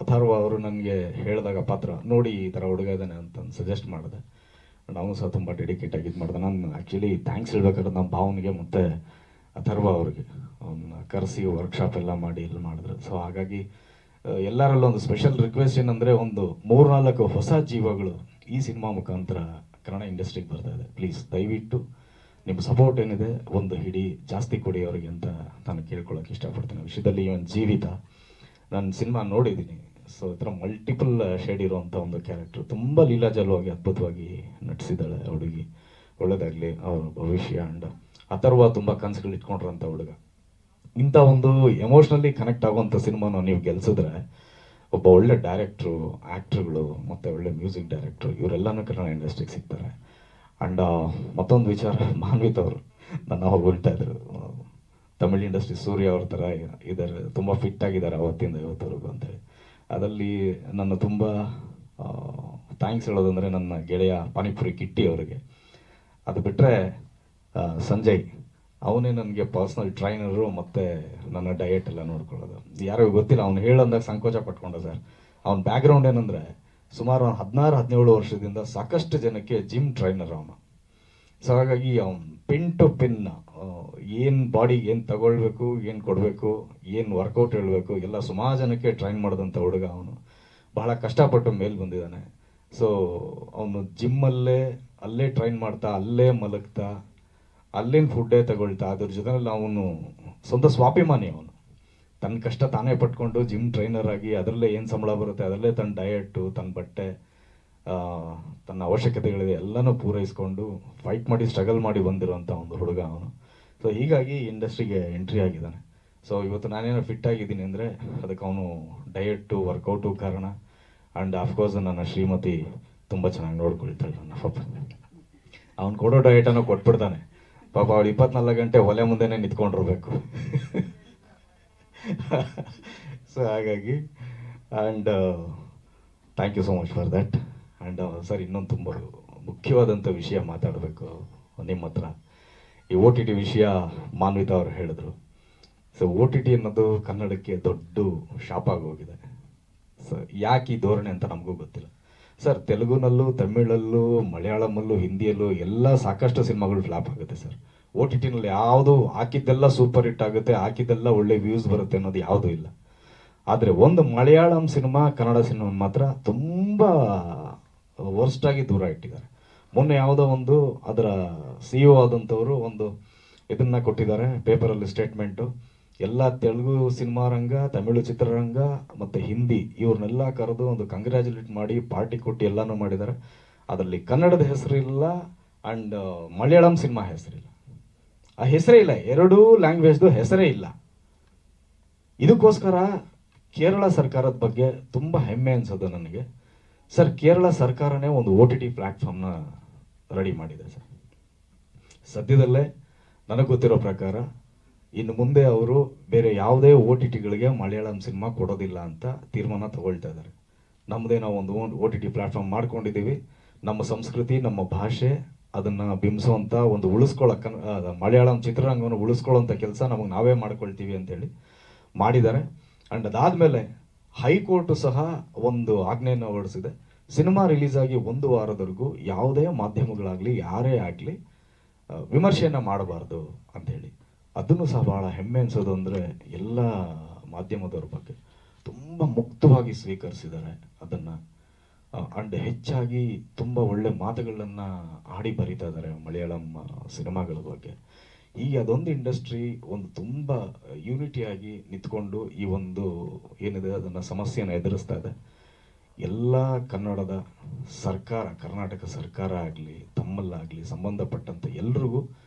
ಅಥರ್ವ ಅವರು ನನಗೆ ಹೇಳಿದಾಗ ಪಾತ್ರ ನೋಡಿ ಈ ಥರ ಹುಡುಗ ಇದ್ದಾನೆ ಅಂತ ಸಜೆಸ್ಟ್ ಮಾಡಿದೆ. ಆ್ಯಂಡ್ ಅವನು ಸಹ ತುಂಬ ಡೆಡಿಕೇಟಾಗಿ ಇದು ಮಾಡಿದೆ. ನಾನು ಆ್ಯಕ್ಚುಲಿ ಥ್ಯಾಂಕ್ಸ್ ಹೇಳ್ಬೇಕಾದ್ರೆ ನಮ್ಮ ಭಾವನಿಗೆ ಮತ್ತು ಅಥರ್ವ ಅವ್ರಿಗೆ ಅವನ್ನ ಕರೆಸಿ ವರ್ಕ್ಶಾಪ್ ಎಲ್ಲ ಮಾಡಿ ಇಲ್ಲಿ ಮಾಡಿದ್ರು. ಸೊ ಹಾಗಾಗಿ ಎಲ್ಲರಲ್ಲೂ ಒಂದು ಸ್ಪೆಷಲ್ ರಿಕ್ವೆಸ್ಟ್ ಏನಂದರೆ, ಒಂದು 3-4 ಹೊಸ ಜೀವಗಳು ಈ ಸಿನಿಮಾ ಮುಖಾಂತರ ಕನ್ನಡ ಇಂಡಸ್ಟ್ರಿಗೆ ಬರ್ತಾ ಇದೆ. ಪ್ಲೀಸ್ ದಯವಿಟ್ಟು ನಿಮ್ಮ ಸಪೋರ್ಟ್ ಏನಿದೆ ಒಂದು ಹಿಡಿ ಜಾಸ್ತಿ ಕೊಡಿ ಅವರಿಗೆ ಅಂತ ನಾನು ಕೇಳ್ಕೊಳ್ಳೋಕೆ ಇಷ್ಟಪಡ್ತೀನಿ. ವಿಷಯದಲ್ಲಿ ಇವನ್ ಜೀವಿತ ನಾನು ಸಿನಿಮಾ ನೋಡಿದ್ದೀನಿ. ಸೊ ಈ ಥರ ಮಲ್ಟಿಪಲ್ ಶೇಡ್ ಇರುವಂಥ ಒಂದು ಕ್ಯಾರೆಕ್ಟರ್, ತುಂಬ ಲೀಲಾಜಲವಾಗಿ ಅದ್ಭುತವಾಗಿ ನಟಿಸಿದ್ದಾಳೆ ಹುಡುಗಿ. ಒಳ್ಳೆಯದಾಗಲಿ ಅವ್ರ ಭವಿಷ್ಯ. ಆ್ಯಂಡ್ ಅಥರ್ವ ತುಂಬ ಕನಸುಗಳು ಇಟ್ಕೊಂಡಿರೋಂಥ ಹುಡುಗ. ಇಂಥ ಒಂದು ಎಮೋಷ್ನಲಿ ಕನೆಕ್ಟ್ ಆಗುವಂಥ ಸಿನಿಮಾನ ನೀವು ಗೆಲ್ಸಿದ್ರೆ ಒಬ್ಬ ಒಳ್ಳೆ ಡೈರೆಕ್ಟ್ರು, ಆ್ಯಕ್ಟ್ರುಗಳು ಮತ್ತು ಒಳ್ಳೆ ಮ್ಯೂಸಿಕ್ ಡೈರೆಕ್ಟ್ರು ಇವರೆಲ್ಲನೂ ಕನ್ನಡ ಇಂಡಸ್ಟ್ರಿಗೆ ಸಿಗ್ತಾರೆ. ಆ್ಯಂಡ್ ಮತ್ತೊಂದು ವಿಚಾರ, ಮಾನ್ವಿತ್ ಅವರು ನನ್ನ ಹೊಗಳ್ತಾ ಇದ್ರು, ತಮಿಳ್ ಇಂಡಸ್ಟ್ರಿ ಸೂರ್ಯ ಅವ್ರ ಥರ ಇದ್ದಾರೆ, ತುಂಬ ಫಿಟ್ ಆಗಿದ್ದಾರೆ ಅವತ್ತಿಂದ ಇವತ್ತವರೆಗೂ ಅಂತೇಳಿ. ಅದರಲ್ಲಿ ನನ್ನ ತುಂಬ ಥ್ಯಾಂಕ್ಸ್ ಹೇಳೋದಂದರೆ ನನ್ನ ಗೆಳೆಯ ಪಾನಿಪುರಿ ಕಿಟ್ಟಿ ಅವರಿಗೆ. ಅದು ಬಿಟ್ಟರೆ ಸಂಜಯ್, ಅವನೇ ನನಗೆ ಪರ್ಸ್ನಲ್ ಟ್ರೈನರು ಮತ್ತು ನನ್ನ ಡಯಟ್ ಎಲ್ಲ ನೋಡ್ಕೊಳ್ಳೋದು. ಯಾರಿಗೂ ಗೊತ್ತಿಲ್ಲ, ಅವ್ನು ಹೇಳಂದಾಗ ಸಂಕೋಚ ಪಟ್ಕೊಂಡ ಸರ್. ಅವ್ನ ಬ್ಯಾಕ್ಗ್ರೌಂಡ್ ಏನಂದರೆ ಸುಮಾರು 16-17 ವರ್ಷದಿಂದ ಸಾಕಷ್ಟು ಜನಕ್ಕೆ ಜಿಮ್ ಟ್ರೈನರ್ ಅವನು. ಸೊ ಹಾಗಾಗಿ ಅವ್ನು ಪಿನ್ ಟು ಪಿನ್ ಏನು ಬಾಡಿಗೆ ಏನು ತಗೊಳ್ಬೇಕು, ಏನು ಕೊಡಬೇಕು, ಏನು ವರ್ಕೌಟ್ ಹೇಳಬೇಕು ಎಲ್ಲ ಸುಮಾರು ಜನಕ್ಕೆ ಟ್ರೈನ್ ಮಾಡಿದಂಥ ಹುಡುಗ ಅವನು. ಬಹಳ ಕಷ್ಟಪಟ್ಟು ಮೇಲೆ ಬಂದಿದ್ದಾನೆ. ಸೊ ಅವನು ಜಿಮ್ಮಲ್ಲೇ ಅಲ್ಲೇ ಟ್ರೈನ್ ಮಾಡ್ತಾ, ಅಲ್ಲೇ ಮಲಗ್ತಾ, ಅಲ್ಲಿನ ಫುಡ್ಡೇ ತಗೊಳ್ತಾ, ಅದ್ರ ಜೊತೆಯಲ್ಲಿ ಅವನು ಸ್ವಂತ ಸ್ವಾಭಿಮಾನಿ. ಅವನು ತನ್ನ ಕಷ್ಟ ತಾನೇ ಪಟ್ಕೊಂಡು ಜಿಮ್ ಟ್ರೈನರ್ ಆಗಿ ಅದರಲ್ಲೇ ಏನು ಸಂಬಳ ಬರುತ್ತೆ ಅದರಲ್ಲೇ ತನ್ನ ಡಯಟು, ತನ್ನ ಬಟ್ಟೆ, ತನ್ನ ಅವಶ್ಯಕತೆಗಳಿದೆ ಎಲ್ಲನೂ ಪೂರೈಸ್ಕೊಂಡು ಫೈಟ್ ಮಾಡಿ ಸ್ಟ್ರಗಲ್ ಮಾಡಿ ಬಂದಿರೋಂಥ ಒಂದು ಹುಡುಗ ಅವನು. ಸೊ ಹೀಗಾಗಿ ಇಂಡಸ್ಟ್ರಿಗೆ ಎಂಟ್ರಿ ಆಗಿದ್ದಾನೆ. ಸೊ ಇವತ್ತು ನಾನೇನೋ ಫಿಟ್ ಆಗಿದ್ದೀನಿ ಅಂದರೆ ಅದಕ್ಕೆ ಅವನು ಡಯಟು, ವರ್ಕೌಟು ಕಾರಣ. ಆ್ಯಂಡ್ ಅಫ್ಕೋರ್ಸ್ ನನ್ನ ಶ್ರೀಮತಿ ತುಂಬ ಚೆನ್ನಾಗಿ ನೋಡ್ಕೊಳ್ತಾಳೆ ನನ್ನ ಪಾಪ. ಅವ್ನು ಕೊಡೋ ಡಯಟನ್ನು ಕೊಟ್ಬಿಡ್ತಾನೆ ಪಾಪ. ಅವಳು 24 ಗಂಟೆ ಒಲೆ ಮುಂದೆನೇ ನಿಂತ್ಕೊಂಡಿರ್ಬೇಕು. ಸೊ ಹಾಗಾಗಿ and thank you so much for that. And sir, ಇನ್ನೊಂದು ತುಂಬ ಮುಖ್ಯವಾದಂಥ ವಿಷಯ ಮಾತಾಡಬೇಕು ನಿಮ್ಮ ಹತ್ರ. ಈ OTT ವಿಷಯ ಮಾನ್ವಿತಾ ಅವರು ಹೇಳಿದ್ರು. ಸೊ OTT ಅನ್ನೋದು ಕನ್ನಡಕ್ಕೆ ದೊಡ್ಡ ಶಾಪ್ ಆಗೋಗಿದೆ. ಸೊ ಯಾಕೆ ಈ ಧೋರಣೆ ಅಂತ ನಮಗೂ ಗೊತ್ತಿಲ್ಲ ಸರ್. ತೆಲುಗುನಲ್ಲೂ, ತಮಿಳಲ್ಲೂ, ಮಲಯಾಳಮಲ್ಲೂ, ಹಿಂದಿಯಲ್ಲೂ ಎಲ್ಲ ಸಾಕಷ್ಟು ಸಿನಿಮಾಗಳು ಫ್ಲಾಪ್ ಆಗುತ್ತೆ ಸರ್. OTTನಲ್ಲಿ ಯಾವುದು ಹಾಕಿದ್ದೆಲ್ಲ ಸೂಪರ್ ಹಿಟ್ ಆಗುತ್ತೆ, ಹಾಕಿದ್ದೆಲ್ಲ ಒಳ್ಳೆ ವ್ಯೂಸ್ ಬರುತ್ತೆ ಅನ್ನೋದು ಯಾವುದೂ ಇಲ್ಲ. ಆದರೆ ಒಂದು ಮಲಯಾಳಂ ಸಿನಿಮಾ ಕನ್ನಡ ಸಿನಿಮಾ ಮಾತ್ರ ತುಂಬ ವರ್ಸ್ಟಾಗಿ ದೂರ ಇಟ್ಟಿದ್ದಾರೆ. ಮೊನ್ನೆ ಯಾವುದೋ ಒಂದು ಅದರ CEO ಆದಂಥವರು ಒಂದು ಇದನ್ನು ಕೊಟ್ಟಿದ್ದಾರೆ ಪೇಪರಲ್ಲಿ ಸ್ಟೇಟ್ಮೆಂಟು. ಎಲ್ಲ ತೆಲುಗು ಸಿನಿಮಾ ರಂಗ, ತಮಿಳು ಚಿತ್ರರಂಗ ಮತ್ತು ಹಿಂದಿ ಇವ್ರನ್ನೆಲ್ಲ ಕರೆದು ಒಂದು ಕಂಗ್ರ್ಯಾಚುಲೇಟ್ ಮಾಡಿ ಪಾರ್ಟಿ ಕೊಟ್ಟು ಎಲ್ಲನೂ ಮಾಡಿದ್ದಾರೆ. ಅದರಲ್ಲಿ ಕನ್ನಡದ ಹೆಸರಿಲ್ಲ ಆ್ಯಂಡ್ ಮಲಯಾಳಂ ಸಿನಿಮಾ ಹೆಸರಿಲ್ಲ. ಆ ಹೆಸರೇ ಇಲ್ಲ, ಎರಡೂ ಲ್ಯಾಂಗ್ವೇಜ್ದು ಹೆಸರೇ ಇಲ್ಲ. ಇದಕ್ಕೋಸ್ಕರ ಕೇರಳ ಸರ್ಕಾರದ ಬಗ್ಗೆ ತುಂಬ ಹೆಮ್ಮೆ ಅನ್ಸೋದು ನನಗೆ. ಸರ್, ಕೇರಳ ಸರ್ಕಾರನೇ ಒಂದು OTT ಪ್ಲ್ಯಾಟ್ಫಾರ್ಮ್ನ ರೆಡಿ ಮಾಡಿದೆ ಸರ್. ಸದ್ಯದಲ್ಲೇ ನನಗೆ ಗೊತ್ತಿರೋ ಪ್ರಕಾರ ಇನ್ನು ಮುಂದೆ ಅವರು ಬೇರೆ ಯಾವುದೇ OTTಗಳಿಗೆ ಮಲಯಾಳಂ ಸಿನಿಮಾ ಕೊಡೋದಿಲ್ಲ ಅಂತ ತೀರ್ಮಾನ ತಗೊಳ್ತಾ ಇದ್ದಾರೆ. ನಮ್ಮದೇ ನಾವು ಒಂದು OTT ಪ್ಲ್ಯಾಟ್ಫಾರ್ಮ್ ಮಾಡ್ಕೊಂಡಿದ್ದೀವಿ. ನಮ್ಮ ಸಂಸ್ಕೃತಿ, ನಮ್ಮ ಭಾಷೆ ಅದನ್ನು ಬಿಂಬಿಸುವಂಥ ಒಂದು ಮಲಯಾಳಂ ಚಿತ್ರರಂಗವನ್ನು ಉಳಿಸ್ಕೊಳ್ಳೋಂಥ ಕೆಲಸ ನಮಗೆ ನಾವೇ ಮಾಡ್ಕೊಳ್ತೀವಿ ಅಂತೇಳಿ ಮಾಡಿದ್ದಾರೆ. ಆ್ಯಂಡ್ ಅದಾದಮೇಲೆ ಹೈಕೋರ್ಟು ಸಹ ಒಂದು ಆಜ್ಞೆಯನ್ನು ಹೊರಡಿಸಿದೆ. ಸಿನಿಮಾ ರಿಲೀಸ್ ಆಗಿ 1 ವಾರದವರೆಗೂ ಯಾವುದೇ ಮಾಧ್ಯಮಗಳಾಗಲಿ ಯಾರೇ ಆಗಲಿ ವಿಮರ್ಶೆಯನ್ನು ಮಾಡಬಾರ್ದು ಅಂಥೇಳಿ. ಅದನ್ನು ಸಹ ಭಾಳ ಹೆಮ್ಮೆ ಅನಿಸೋದು ಅಂದರೆ ಎಲ್ಲ ಮಾಧ್ಯಮದವ್ರ ಬಗ್ಗೆ ತುಂಬ ಮುಕ್ತವಾಗಿ ಸ್ವೀಕರಿಸಿದ್ದಾರೆ ಅದನ್ನು. ಆ್ಯಂಡ್ ಹೆಚ್ಚಾಗಿ ತುಂಬ ಒಳ್ಳೆ ಮಾತುಗಳನ್ನು ಆಡಿ ಬರೀತಾ ಇದ್ದಾರೆ ಮಲಯಾಳಂ ಸಿನಿಮಾಗಳ ಬಗ್ಗೆ. ಈಗ ಅದೊಂದು ಇಂಡಸ್ಟ್ರಿ ಒಂದು ತುಂಬ ಯೂನಿಟಿಯಾಗಿ ನಿಂತ್ಕೊಂಡು ಈ ಒಂದು ಏನಿದೆ ಅದನ್ನು ಸಮಸ್ಯೆಯನ್ನು ಎದುರಿಸ್ತಾ ಇದೆ. ಎಲ್ಲ ಕನ್ನಡದ ಸರ್ಕಾರ, ಕರ್ನಾಟಕ ಸರ್ಕಾರ ಆಗಲಿ ತಮ್ಮಲ್ಲಾಗಲಿ ಸಂಬಂಧಪಟ್ಟಂಥ ಎಲ್ರಿಗೂ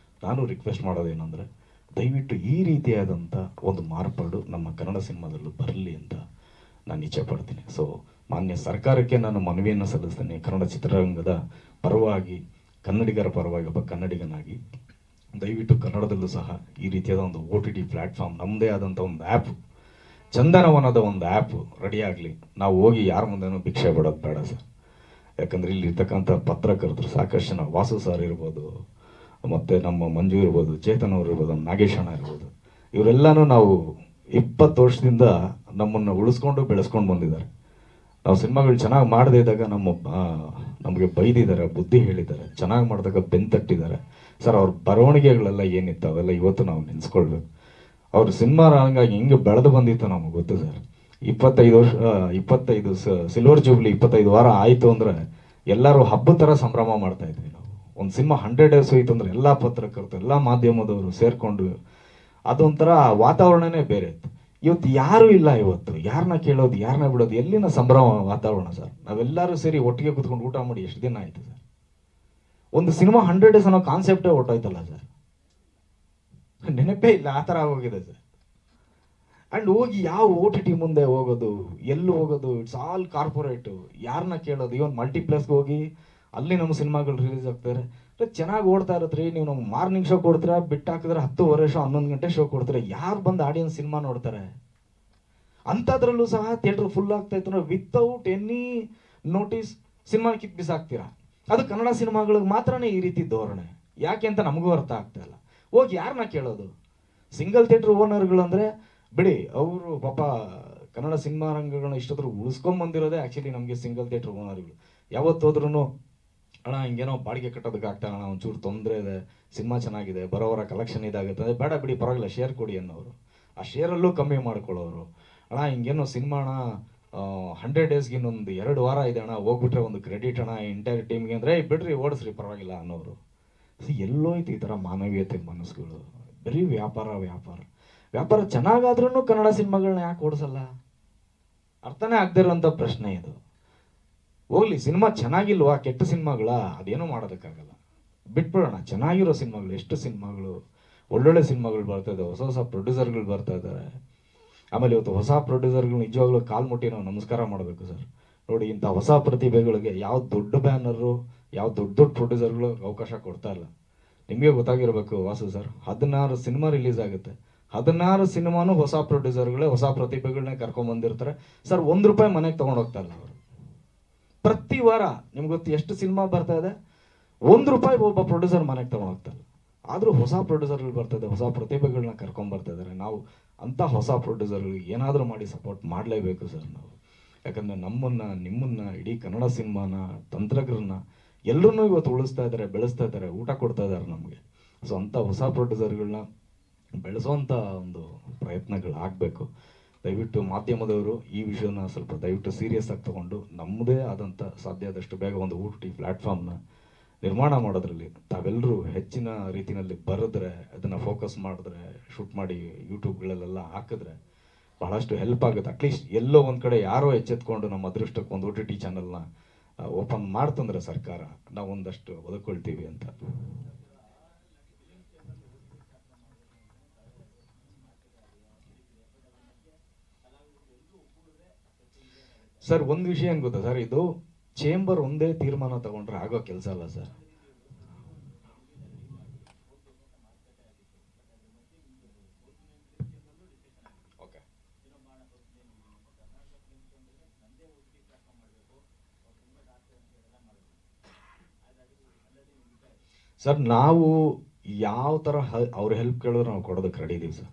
ನಾನು ರಿಕ್ವೆಸ್ಟ್ ಮಾಡೋದೇನೆಂದರೆ, ದಯವಿಟ್ಟು ಈ ರೀತಿಯಾದಂಥ ಒಂದು ಮಾರ್ಪಾಡು ನಮ್ಮ ಕನ್ನಡ ಸಿನಿಮಾದಲ್ಲೂ ಬರಲಿ ಅಂತ ನಾನು ಇಚ್ಛೆ ಪಡ್ತೀನಿ. ಸೊ ಮಾನ್ಯ ಸರ್ಕಾರಕ್ಕೆ ನಾನು ಮನವಿಯನ್ನು ಸಲ್ಲಿಸ್ತೇನೆ. ಕನ್ನಡ ಚಿತ್ರರಂಗದ ಪರವಾಗಿ, ಕನ್ನಡಿಗರ ಪರವಾಗಿ ಒಬ್ಬ ಕನ್ನಡಿಗನಾಗಿ ದಯವಿಟ್ಟು ಕನ್ನಡದಲ್ಲೂ ಸಹ ಈ ರೀತಿಯಾದ ಒಂದು OTT ಪ್ಲ್ಯಾಟ್ಫಾರ್ಮ್, ನಮ್ಮದೇ ಆದಂಥ ಒಂದು ಆ್ಯಪ್, ಚಂದನವನದ ಒಂದು ಆ್ಯಪ್ ರೆಡಿ ಆಗಲಿ. ನಾವು ಹೋಗಿ ಯಾರ ಮುಂದೆನೂ ಭಿಕ್ಷೆ ಬಿಡೋದು ಬೇಡ ಸರ್. ಯಾಕಂದರೆ ಇಲ್ಲಿರ್ತಕ್ಕಂಥ ಪತ್ರಕರ್ತರು ಸಾಕಷ್ಟು ಜನ, ವಾಸು ಸರ್ ಇರ್ಬೋದು, ಮತ್ತು ನಮ್ಮ ಮಂಜು ಇರ್ಬೋದು, ಚೇತನ್ ಅವರು ಇರ್ಬೋದು, ನಾಗೇಶ್ ಅಣ್ಣ ಇರ್ಬೋದು, ಇವರೆಲ್ಲನೂ ನಾವು 20 ವರ್ಷದಿಂದ ನಮ್ಮನ್ನು ಉಳಿಸ್ಕೊಂಡು ಬೆಳೆಸ್ಕೊಂಡು ಬಂದಿದ್ದಾರೆ. ನಾವು ಸಿನಿಮಾಗಳು ಚೆನ್ನಾಗಿ ಮಾಡದೇ ಇದ್ದಾಗ ನಮಗೆ ಬೈದಿದ್ದಾರೆ, ಬುದ್ಧಿ ಹೇಳಿದ್ದಾರೆ, ಚೆನ್ನಾಗಿ ಮಾಡಿದಾಗ ಬೆಂತಟ್ಟಿದ್ದಾರೆ ಸರ್. ಅವ್ರ ಬರವಣಿಗೆಗಳೆಲ್ಲ ಏನಿತ್ತು ಅವೆಲ್ಲ ಇವತ್ತು ನಾವು ನೆನೆಸ್ಕೊಳ್ಬೇಕು. ಅವ್ರ ಸಿನಿಮಾ ರಂಗ ಹೆಂಗೆ ಬೆಳೆದು ಬಂದಿತ್ತು ನಮಗೆ ಗೊತ್ತು ಸರ್. 25 ಸಿಲ್ವರ್ ಜೂಬ್ಲಿ 25 ವಾರ ಆಯಿತು ಅಂದರೆ ಎಲ್ಲರೂ ಹಬ್ಬದ ಥರ ಸಂಭ್ರಮ ಮಾಡ್ತಾ ಇದ್ವಿ ನಾವು. ಒಂದು ಸಿನಿಮಾ 100 ಡೇಸ್ ಹೋಯ್ತು ಅಂದರೆ ಎಲ್ಲ ಪತ್ರಕರ್ತರು, ಎಲ್ಲ ಮಾಧ್ಯಮದವರು ಸೇರಿಕೊಂಡು ಅದೊಂಥರ ವಾತಾವರಣನೇ ಬೇರೆ ಇತ್ತು. ಇವತ್ತು ಯಾರೂ ಇಲ್ಲ. ಇವತ್ತು ಯಾರನ್ನ ಕೇಳೋದು, ಯಾರನ್ನ ಬಿಡೋದು, ಎಲ್ಲಿನ ಸಂಭ್ರಮ ವಾತಾವರಣ ಸರ್. ನಾವೆಲ್ಲರೂ ಸೇರಿ ಒಟ್ಟಿಗೆ ಕೂತ್ಕೊಂಡು ಊಟ ಮಾಡಿ ಎಷ್ಟು ದಿನ ಆಯಿತು ಸರ್. ಒಂದು ಸಿನಿಮಾ 100 ಡೇಸ್ ಅನ್ನೋ ಕಾನ್ಸೆಪ್ಟೇ ಹೊಟ್ಟೋಯ್ತಲ್ಲ ಸರ್. ನೆನಪೇ ಇಲ್ಲ, ಆ ಥರ ಹೋಗಿದೆ ಸರ್. ಆ್ಯಂಡ್ ಹೋಗಿ ಯಾವ OTT ಮುಂದೆ ಹೋಗೋದು, ಎಲ್ಲಿ ಹೋಗೋದು, ಇಟ್ಸ್ ಆಲ್ ಕಾರ್ಪೊರೇಟು. ಯಾರನ್ನ ಕೇಳೋದು? ಇವನ್ ಮಲ್ಟಿಪ್ಲೆಕ್ಸ್ಗೆ ಹೋಗಿ ಅಲ್ಲಿ ನಮ್ಮ ಸಿನಿಮಾಗಳು ರಿಲೀಸ್ ಆಗ್ತಾರೆ. ಚೆನ್ನಾಗಿ ಓಡ್ತಾ ಇರತ್ರಿ, ನೀವು ನಮ್ಗೆ ಮಾರ್ನಿಂಗ್ ಶೋ ಕೊಡ್ತೀರಾ, ಬಿಟ್ಟು ಹಾಕಿದ್ರೆ 10:15 ಶೋ 11 ಗಂಟೆ ಶೋ ಕೊಡ್ತೀರಾ. ಯಾರು ಬಂದು ಆಡಿಯನ್ಸ್ ಸಿನಿಮಾ ನೋಡ್ತಾರೆ? ಅಂಥದ್ರಲ್ಲೂ ಸಹ ಥಿಯೇಟ್ರ್ ಫುಲ್ ಆಗ್ತಾ ಇತ್ತು ಅಂದ್ರೆ ವಿತೌಟ್ ಎನಿ ನೋಟಿಸ್ ಸಿನಿಮಾ ಕಿತ್ ಬಿಸಾಕ್ತೀರಾ. ಅದು ಕನ್ನಡ ಸಿನಿಮಾಗಳಿಗೆ ಮಾತ್ರನೇ ಈ ರೀತಿ ಧೋರಣೆ. ಯಾಕೆ ಅಂತ ನಮಗೂ ಅರ್ಥ ಆಗ್ತಾ ಇಲ್ಲ. ಹೋಗಿ ಯಾರನ್ನ ಕೇಳೋದು? ಸಿಂಗಲ್ ಥಿಯೇಟ್ರ್ ಓನರ್ಗಳು ಅಂದರೆ ಬಿಡಿ, ಅವರು ಪಾಪ ಕನ್ನಡ ಸಿನಿಮಾ ರಂಗಗಳನ್ನ ಇಷ್ಟೊತ್ತರು ಉಳಿಸ್ಕೊಂಬಂದಿರೋದೇ ಆ್ಯಕ್ಚುಲಿ ನಮಗೆ ಸಿಂಗಲ್ ಥಿಯೇಟ್ರ್ ಓನರ್ಗಳು. ಯಾವತ್ತೋದ್ರೂ ಅಣ್ಣ ಹಿಂಗೇನೋ ಬಾಡಿಗೆ ಕಟ್ಟೋದಕ್ಕೆ ಆಗ್ತಾನೆ ಅಣ್ಣ, ಒಂಚೂರು ತೊಂದರೆ ಇದೆ, ಸಿನಿಮಾ ಚೆನ್ನಾಗಿದೆ, ಬರೋವರ ಕಲೆಕ್ಷನ್ ಇದಾಗುತ್ತೆ, ಬೇಡ ಬಿಡಿ ಪರವಾಗಿಲ್ಲ ಶೇರ್ ಕೊಡಿ ಅನ್ನೋರು. ಆ ಶೇರಲ್ಲೂ ಕಮ್ಮಿ ಮಾಡ್ಕೊಳ್ಳೋರು. ಅಣ್ಣ ಹಿಂಗೇನೋ ಸಿನಿಮಾ ಅಣ್ಣ 100 ಡೇಸ್ಗೆ ಇನ್ನೊಂದು 2 ವಾರ ಇದೆ ಅಣ್ಣ, ಹೋಗ್ಬಿಟ್ರೆ ಒಂದು ಕ್ರೆಡಿಟ್ ಅಣ್ಣ ಎಂಟೈರ್ ಟೀಮ್ಗೆ ಅಂದರೆ ಬಿಡ್ರಿ ಓಡಿಸ್ರಿ ಪರವಾಗಿಲ್ಲ ಅನ್ನೋರು. ಎಲ್ಲೋಯ್ತು ಈ ಥರ ಮಾನವೀಯತೆ ಮನಸ್ಸುಗಳು? ಬರೀ ವ್ಯಾಪಾರ ಚೆನ್ನಾಗಾದ್ರೂ ಕನ್ನಡ ಸಿನಿಮಾಗಳನ್ನ ಯಾಕೆ ಓಡಿಸಲ್ಲ? ಅರ್ಥನೇ ಆಗದೇ ಇರೋಂಥ ಪ್ರಶ್ನೆ ಇದು. ಹೋಗ್ಲಿ, ಸಿನಿಮಾ ಚೆನ್ನಾಗಿಲ್ವಾ, ಕೆಟ್ಟ ಸಿನಿಮಾಗಳ, ಅದೇನೂ ಮಾಡೋದಕ್ಕಾಗಲ್ಲ, ಬಿಟ್ಬಿಡೋಣ. ಚೆನ್ನಾಗಿರೋ ಸಿನಿಮಾಗಳು, ಎಷ್ಟು ಸಿನಿಮಾಗಳು, ಒಳ್ಳೊಳ್ಳೆ ಸಿನಿಮಾಗಳು ಬರ್ತಾ ಇದ್ದಾವೆ, ಹೊಸ ಪ್ರೊಡ್ಯೂಸರ್ಗಳು ಬರ್ತಾ ಇದ್ದಾರೆ. ಆಮೇಲೆ ಇವತ್ತು ಹೊಸ ಪ್ರೊಡ್ಯೂಸರ್ಗಳು ನಿಜವಾಗ್ಲೂ ಕಾಲು ಮುಟ್ಟಿ ನಾವು ನಮಸ್ಕಾರ ಮಾಡಬೇಕು ಸರ್. ನೋಡಿ, ಇಂಥ ಹೊಸ ಪ್ರತಿಭೆಗಳಿಗೆ ಯಾವ ದೊಡ್ಡ ಬ್ಯಾನರು, ಯಾವ ದೊಡ್ಡ ಪ್ರೊಡ್ಯೂಸರ್ಗಳು ಅವಕಾಶ ಕೊಡ್ತಾ ಇಲ್ಲ. ನಿಮಗೆ ಗೊತ್ತಾಗಿರ್ಬೇಕು ವಾಸು ಸರ್, 16 ಸಿನಿಮಾ ರಿಲೀಸ್ ಆಗುತ್ತೆ. 16 ಸಿನಿಮಾನು ಹೊಸ ಪ್ರೊಡ್ಯೂಸರ್ಗಳೇ, ಹೊಸ ಪ್ರತಿಭೆಗಳನ್ನೇ ಕರ್ಕೊಂಡ್ಬಂದಿರ್ತಾರೆ ಸರ್. ₹1 ಮನೆಗೆ ತೊಗೊಂಡೋಗ್ತಾ ಇಲ್ಲ ಅವರು. ಪ್ರತಿ ವಾರ ನಿಮ್ಗೆ ಗೊತ್ತು ಎಷ್ಟು ಸಿನಿಮಾ ಬರ್ತಾ ಇದೆ, ₹1 ಒಬ್ಬ ಪ್ರೊಡ್ಯೂಸರ್ ಮನೆಗೆ ತೊಗೊಂಡೋಗ್ತಾ ಇಲ್ಲ. ಆದರೂ ಹೊಸ ಪ್ರೊಡ್ಯೂಸರ್ಗಳು ಬರ್ತಾ ಇದೆ, ಹೊಸ ಪ್ರತಿಭೆಗಳನ್ನ ಕರ್ಕೊಂಡ್ಬರ್ತಾ ಇದ್ದಾರೆ. ನಾವು ಅಂಥ ಹೊಸ ಪ್ರೊಡ್ಯೂಸರ್ಗಳಿಗೆ ಏನಾದರೂ ಮಾಡಿ ಸಪೋರ್ಟ್ ಮಾಡಲೇಬೇಕು ಸರ್ ನಾವು. ಯಾಕಂದರೆ ನಮ್ಮನ್ನು, ನಿಮ್ಮನ್ನು, ಇಡೀ ಕನ್ನಡ ಸಿನಿಮಾನ, ತಂತ್ರಜ್ಞರನ್ನ ಎಲ್ಲರೂ ಇವತ್ತು ಉಳಿಸ್ತಾ ಇದ್ದಾರೆ, ಬೆಳೆಸ್ತಾ ಇದ್ದಾರೆ, ಊಟ ಕೊಡ್ತಾ ಇದ್ದಾರೆ ನಮಗೆ. ಸೊ ಅಂಥ ಹೊಸ ಪ್ರೊಡ್ಯೂಸರ್ಗಳನ್ನ ಬೆಳೆಸೋವಂಥ ಒಂದು ಪ್ರಯತ್ನಗಳು ಆಗಬೇಕು. ದಯವಿಟ್ಟು ಮಾಧ್ಯಮದವರು ಈ ವಿಷಯನ ಸ್ವಲ್ಪ ದಯವಿಟ್ಟು ಸೀರಿಯಸ್ ಆಗಿ ತಗೊಂಡು ನಮ್ಮದೇ ಆದಂಥ ಸಾಧ್ಯ ಆದಷ್ಟು ಬೇಗ ಒಂದು OTT ಪ್ಲ್ಯಾಟ್ಫಾರ್ಮ್ನ ನಿರ್ಮಾಣ ಮಾಡೋದ್ರಲ್ಲಿ ತಾವೆಲ್ಲರೂ ಹೆಚ್ಚಿನ ರೀತಿಯಲ್ಲಿ ಬರೆದ್ರೆ, ಅದನ್ನು ಫೋಕಸ್ ಮಾಡಿದ್ರೆ, ಶೂಟ್ ಮಾಡಿ ಯೂಟ್ಯೂಬ್ಗಳಲ್ಲೆಲ್ಲ ಹಾಕಿದ್ರೆ ಬಹಳಷ್ಟು ಹೆಲ್ಪ್ ಆಗುತ್ತೆ. ಅಟ್ಲೀಸ್ಟ್ ಎಲ್ಲೋ ಒಂದು ಕಡೆ ಯಾರೋ ಎಚ್ಚೆತ್ಕೊಂಡು ನಮ್ಮ ಅದೃಷ್ಟಕ್ಕೆ ಒಂದು OTT ಚಾನಲ್ನ ಓಪನ್ ಮಾಡ್ತಂದ್ರೆ ಸರ್ಕಾರ, ನಾವು ಒಂದಷ್ಟು ಬದುಕೊಳ್ತೀವಿ ಅಂತ. ಸರ್ ಒಂದು ವಿಷಯ ಏನು ಗೊತ್ತಾ ಸರ್, ಇದು ಚೇಂಬರ್ ಒಂದೇ ತೀರ್ಮಾನ ತಗೊಂಡ್ರೆ ಆಗೋ ಕೆಲಸ ಅಲ್ಲ ಸರ್. ಸರ್ ನಾವು ಯಾವ ಥರ ಅವ್ರ ಹೆಲ್ಪ್ ಕೇಳಿದ್ರೆ ನಾವು ಕೊಡೋದಕ್ಕೆ ರೆಡಿ ಇದೀವಿ ಸರ್.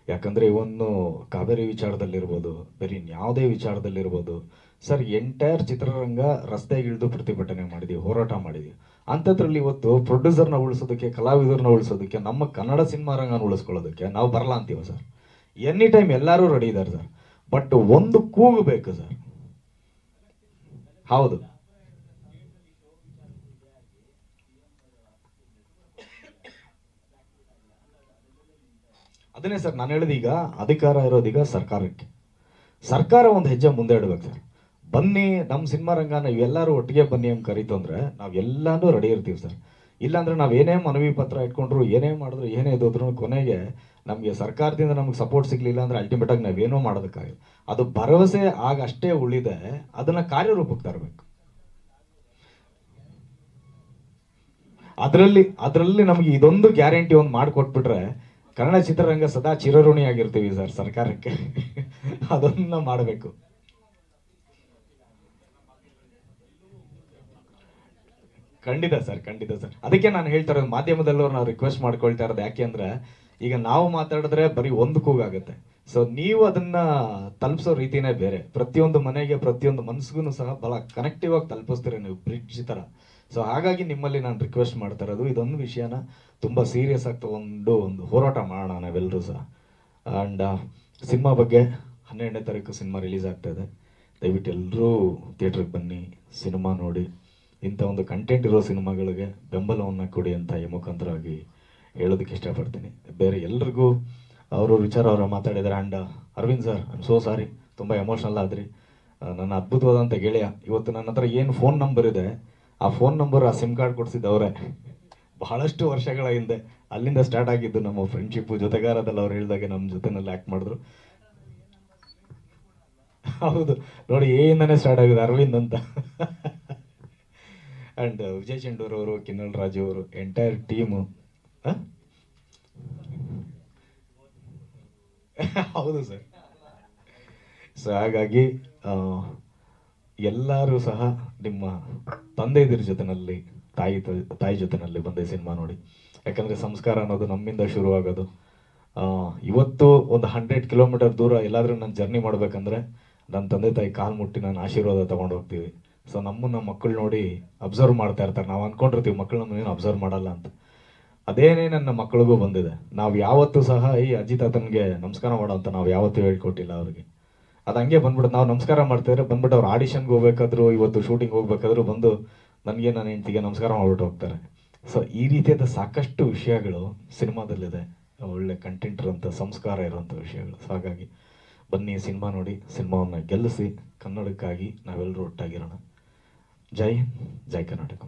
ಯಾಕಂದರೆ ಇವನ್ನು ಕಾವೇರಿ ವಿಚಾರದಲ್ಲಿರ್ಬೋದು, ಬೇರೆ ಯಾವುದೇ ವಿಚಾರದಲ್ಲಿರ್ಬೋದು ಸರ್, ಎಂಟೈರ್ ಚಿತ್ರರಂಗ ರಸ್ತೆಗಿಳಿದು ಪ್ರತಿಭಟನೆ ಮಾಡಿದ್ದೀವಿ, ಹೋರಾಟ ಮಾಡಿದ್ದೀವಿ. ಅಂಥದ್ರಲ್ಲಿ ಇವತ್ತು ಪ್ರೊಡ್ಯೂಸರ್ನ ಉಳಿಸೋದಕ್ಕೆ, ಕಲಾವಿದರನ್ನ ಉಳಿಸೋದಕ್ಕೆ, ನಮ್ಮ ಕನ್ನಡ ಸಿನಿಮಾ ರಂಗನ ಉಳಿಸ್ಕೊಳ್ಳೋದಕ್ಕೆ ನಾವು ಬರಲ್ಲ ಅಂತೀವ ಸರ್. ಎನಿ ಟೈಮ್ ಎಲ್ಲರೂ ರೆಡಿ ಇದ್ದಾರೆ ಸರ್. ಬಟ್ ಒಂದು ಕೂಗು ಬೇಕು ಸರ್. ಹೌದು, ಅದನ್ನೇ ಸರ್ ನಾನು ಹೇಳಿದ. ಈಗ ಅಧಿಕಾರ ಇರೋದೀಗ ಸರ್ಕಾರಕ್ಕೆ. ಸರ್ಕಾರ ಒಂದು ಹೆಜ್ಜೆ ಮುಂದೆ ಇಡಬೇಕು ಸರ್. ಬನ್ನಿ ನಮ್ಮ ಸಿನಿಮಾ ರಂಗನ ಇವೆಲ್ಲರೂ ಒಟ್ಟಿಗೆ ಬನ್ನಿ ಅಂತ ಕರೀತು ಅಂದರೆ ನಾವು ಎಲ್ಲಾನು ರೆಡಿ ಇರ್ತೀವಿ ಸರ್. ಇಲ್ಲಾಂದ್ರೆ ನಾವು ಏನೇ ಮನವಿ ಪತ್ರ ಇಟ್ಕೊಂಡ್ರು, ಏನೇ ಮಾಡಿದ್ರು, ಏನೇ ಇದ್ರೂ ಕೊನೆಗೆ ನಮಗೆ ಸರ್ಕಾರದಿಂದ ನಮ್ಗೆ ಸಪೋರ್ಟ್ ಸಿಗಲಿಲ್ಲ ಅಂದರೆ ಅಲ್ಟಿಮೇಟಾಗಿ ನಾವೇನೋ ಮಾಡೋದಕ್ಕಾಗಲ್ಲ. ಅದು ಭರವಸೆ ಆಗ ಅಷ್ಟೇ ಉಳಿದೆ, ಅದನ್ನು ಕಾರ್ಯರೂಪಕ್ಕೆ ತರಬೇಕು. ಅದರಲ್ಲಿ ನಮಗೆ ಇದೊಂದು ಗ್ಯಾರಂಟಿ ಒಂದು ಮಾಡಿಕೊಟ್ಬಿಟ್ರೆ ಕನ್ನಡ ಚಿತ್ರರಂಗ ಸದಾ ಚಿರಋಣಿ ಆಗಿರ್ತೀವಿ ಸರ್ ಸರ್ಕಾರಕ್ಕೆ. ಅದನ್ನ ಮಾಡಬೇಕು. ಖಂಡಿತ ಸರ್, ಖಂಡಿತ ಸರ್. ಅದಕ್ಕೆ ನಾನು ಹೇಳ್ತಾ ಇರೋದು, ಮಾಧ್ಯಮದಲ್ಲೂ ನಾವು ರಿಕ್ವೆಸ್ಟ್ ಮಾಡ್ಕೊಳ್ತಾ ಇರೋದು ಯಾಕೆ ಅಂದ್ರೆ, ಈಗ ನಾವು ಮಾತಾಡಿದ್ರೆ ಬರೀ ಒಂದು ಕೂಗಾಗುತ್ತೆ. ಸೊ ನೀವು ಅದನ್ನ ತಲುಪಿಸೋ ರೀತಿನೇ ಬೇರೆ. ಪ್ರತಿಯೊಂದು ಮನೆಗೆ, ಪ್ರತಿಯೊಂದು ಮನಸ್ಸಿಗೂ ಸಹ ಬಹಳ ಕನೆಕ್ಟಿವ್ ಆಗಿ ತಲುಪಿಸ್ತೀರಿ ನೀವು, ಬ್ರಿಡ್ಜ್ ಥರ. ಸೊ ಹಾಗಾಗಿ ನಿಮ್ಮಲ್ಲಿ ನಾನು ರಿಕ್ವೆಸ್ಟ್ ಮಾಡ್ತಾ ಇರೋದು, ಇದೊಂದು ವಿಷಯನ ತುಂಬ ಸೀರಿಯಸ್ ಆಗಿ ತಗೊಂಡು ಒಂದು ಹೋರಾಟ ಮಾಡೋಣ ನಾವೆಲ್ಲರೂ ಸಹ. ಆ್ಯಂಡ್ ಸಿನಿಮಾ ಬಗ್ಗೆ 12ನೇ ತಾರೀಕು ಸಿನಿಮಾ ರಿಲೀಸ್ ಆಗ್ತಾ ಇದೆ. ದಯವಿಟ್ಟು ಎಲ್ಲರೂ ಥಿಯೇಟ್ರಿಗೆ ಬನ್ನಿ, ಸಿನಿಮಾ ನೋಡಿ. ಇಂಥ ಒಂದು ಕಂಟೆಂಟ್ ಇರೋ ಸಿನಿಮಾಗಳಿಗೆ ಬೆಂಬಲವನ್ನು ಕೊಡಿ ಅಂತ ಈ ಮುಖಾಂತರವಾಗಿ ಹೇಳೋದಕ್ಕೆ ಇಷ್ಟಪಡ್ತೀನಿ. ಬೇರೆ ಎಲ್ರಿಗೂ ಅವ್ರ ವಿಚಾರ ಅವರ ಮಾತಾಡಿದ್ದಾರೆ. And Arvind sir, I am so sorry, ತುಂಬ ಎಮೋಷ್ನಲ್ ಆದ್ರಿ. ನನ್ನ ಅದ್ಭುತವಾದಂಥ ಗೆಳೆಯ. ಇವತ್ತು ನನ್ನ ಹತ್ರ ಏನು ಫೋನ್ ನಂಬರ್ ಇದೆ, ಆ ಫೋನ್ ನಂಬರ್, ಆ ಸಿಮ್ ಕಾರ್ಡ್ ಕೊಡಿಸಿದ್ದವರೇ. ಬಹಳಷ್ಟು ವರ್ಷಗಳ ಹಿಂದೆ ಅಲ್ಲಿಂದ ಸ್ಟಾರ್ಟ್ ಆಗಿದ್ದು ನಮ್ಮ ಫ್ರೆಂಡ್ಶಿಪ್ಪು. ಜೊತೆಗಾರದಲ್ಲಿ ಅವ್ರು ಹೇಳಿದಾಗೆ ನಮ್ಮ ಜೊತೆನಲ್ಲಿ ಆ್ಯಕ್ಟ್ ಮಾಡಿದ್ರು. ಹೌದು ನೋಡಿ, ಏಯಿಂದನೇ ಸ್ಟಾರ್ಟ್ ಆಗಿದೆ ಅರವಿಂದ್ ಅಂತ. ಆ್ಯಂಡ್ ವಿಜಯ್ ಚೆಂಡೂರವರು, ಕಿನ್ನಲ್ ರಾಜು ಅವರು, ಎಂಟೈರ್ ಟೀಮು. ಹೌದು ಸರ್. ಸೊ ಹಾಗಾಗಿ ಎಲ್ಲರೂ ಸಹ ನಿಮ್ಮ ತಂದೆದಿರ ಜೊತೆನಲ್ಲಿ, ತಾಯಿ ಜೊತೆನಲ್ಲಿ ಬಂದೆ ಸಿನಿಮಾ ನೋಡಿ. ಯಾಕಂದರೆ ಸಂಸ್ಕಾರ ಅನ್ನೋದು ನಮ್ಮಿಂದ ಶುರುವಾಗೋದು. ಇವತ್ತು ಒಂದು 100 ಕಿಲೋಮೀಟರ್ ದೂರ ಎಲ್ಲಾದರೂ ನಾನು ಜರ್ನಿ ಮಾಡಬೇಕಂದ್ರೆ ನನ್ನ ತಂದೆ ತಾಯಿ ಕಾಲು ಮುಟ್ಟಿ ನಾನು ಆಶೀರ್ವಾದ ತೊಗೊಂಡು ಹೋಗ್ತೀವಿ. ಸೊ ನಮ್ಮ ಮಕ್ಕಳು ನೋಡಿ ಅಬ್ಸರ್ವ್ ಮಾಡ್ತಾ ಇರ್ತಾರೆ. ನಾವು ಅಂದ್ಕೊಂಡಿರ್ತೀವಿ ಮಕ್ಕಳು ನಮ್ಮನ್ನೇನು ಅಬ್ಸರ್ವ್ ಮಾಡಲ್ಲ ಅಂತ. ಅದೇನೇ ನನ್ನ ಮಕ್ಕಳಿಗೂ ಬಂದಿದೆ. ನಾವು ಯಾವತ್ತೂ ಸಹ ಈ ಅಜ್ಜಿ ತಾತನಿಗೆ ನಮಸ್ಕಾರ ಮಾಡೋ ಅಂತ ನಾವು ಯಾವತ್ತೂ ಹೇಳ್ಕೊಟ್ಟಿಲ್ಲ ಅವ್ರಿಗೆ. ಅದು ಹಂಗೆ ಬಂದ್ಬಿಟ್ಟು ನಾವು ನಮಸ್ಕಾರ ಮಾಡ್ತಾಯಿದ್ರೆ ಬಂದ್ಬಿಟ್ಟು ಅವ್ರು ಆಡಿಷನ್ಗೆ ಹೋಗ್ಬೇಕಾದ್ರು, ಇವತ್ತು ಶೂಟಿಂಗ್ ಹೋಗ್ಬೇಕಾದ್ರು ಬಂದು ನನಗೆ, ನನ್ನ ಹೆಂಡತಿಗೆ ನಮಸ್ಕಾರ ಮಾಡ್ಬಿಟ್ಟು ಹೋಗ್ತಾರೆ. ಸೊ ಈ ರೀತಿಯಾದ ಸಾಕಷ್ಟು ವಿಷಯಗಳು ಸಿನಿಮಾದಲ್ಲಿದೆ, ಒಳ್ಳೆ ಕಂಟೆಂಟ್ ಇರೋಂಥ, ಸಂಸ್ಕಾರ ಇರೋಂಥ ವಿಷಯಗಳು. ಸೊ ಹಾಗಾಗಿ ಬನ್ನಿ, ಸಿನಿಮಾ ನೋಡಿ, ಸಿನಿಮಾವನ್ನು ಗೆಲ್ಲಿಸಿ, ಕನ್ನಡಕ್ಕಾಗಿ ನಾವೆಲ್ಲರೂ ಒಟ್ಟಾಗಿರೋಣ. ಜೈ ಹಿಂದ್, ಜೈ ಕರ್ನಾಟಕ.